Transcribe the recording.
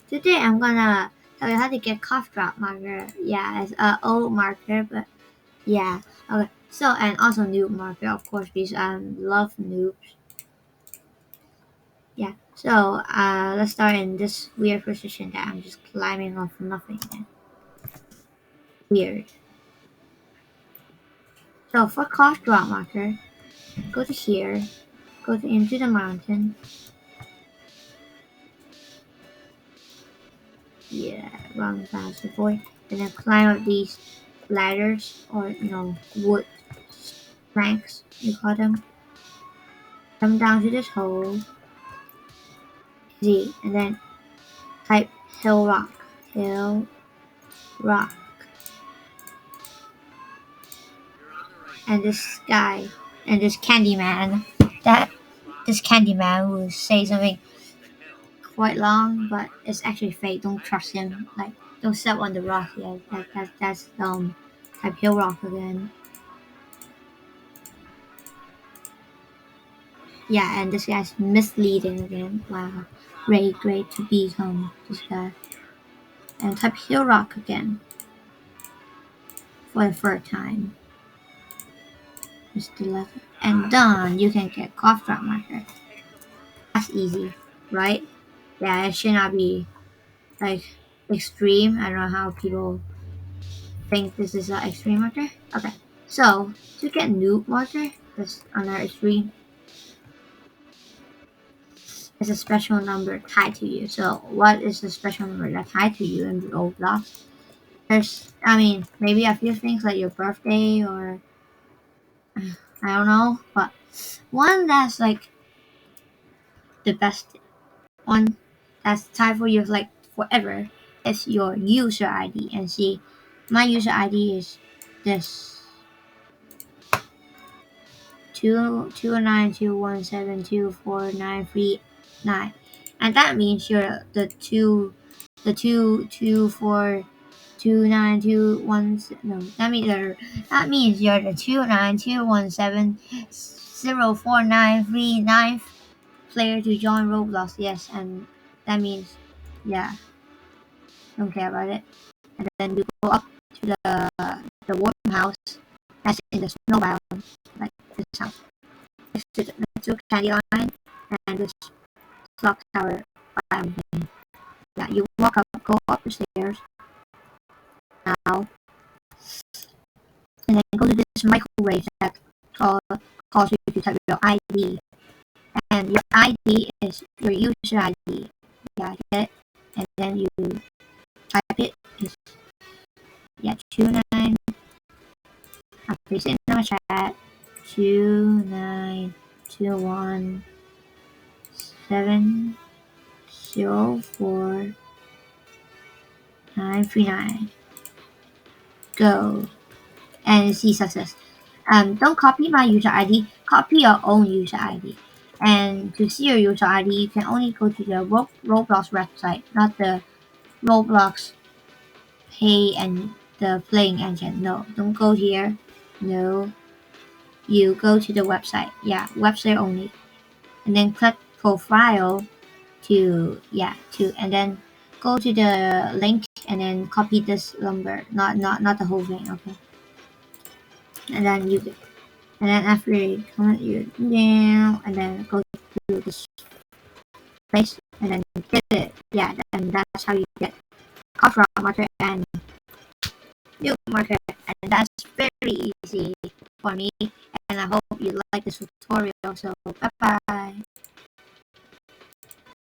Today I'm gonna tell you how to get cough drop marker. Yeah, it's a old marker, but yeah. Okay. So and also Noob marker, of course, because I love noobs. Yeah. So let's start in this weird position that I'm just climbing off nothing. Weird. So for cough drop marker, go to here, go to into the mountain. Yeah, run fast avoid, and then climb up these ladders or wood planks you call them. Come down to this hole, Z, and then type hill rock, and this guy, and this Candyman. That this Candyman will say something quite long, but it's actually fake. Don't trust him. Like, don't step on the rock yet. That's type hill rock again. Yeah, and this guy's misleading again. Wow, great to become this guy. And type hill rock again for the third time. Just the letter. And done. You can get cough drop marker. That's easy, right? Yeah, it should not be like extreme. I don't know how people think this is an extreme marker. Okay, so to get noob marker, that's another extreme. It's a special number tied to you. So what is the special number that tied to you in the old blocks? Maybe a few things like your birthday or I don't know, but one that's like the best one that's tied for you like forever is your user ID. And see, my user ID is this 292172493 and that means you're the two four two nine two one. No, that means you're the 292170493 player to join Roblox. Yes, and that means yeah, don't care about it. And then you go up to the warm house that's in the snow biome, like this house. Next to Candy Line and this clock tower biome thing. Yeah, you go up the stairs now, and then go to this microwave that call, calls you to type your ID. And your ID is your user ID. Yeah, get it? And then you type it. Is yeah, 29. I'll paste it in the chat. 2921704 939. Go and see success. Don't copy my user ID. Copy your own user ID. And to see your user ID, you can only go to the Roblox website, not the Roblox Pay and the playing engine. No, don't go here. No, you go to the website. Yeah, website only, and then click profile and then go to the link and then copy this number. Not the whole thing. Okay, and then after you comment your email and then go to this place and then get it. Yeah, and that's how you get cover marker and new marker, and that's very easy for me. And I hope you like this tutorial. So bye bye.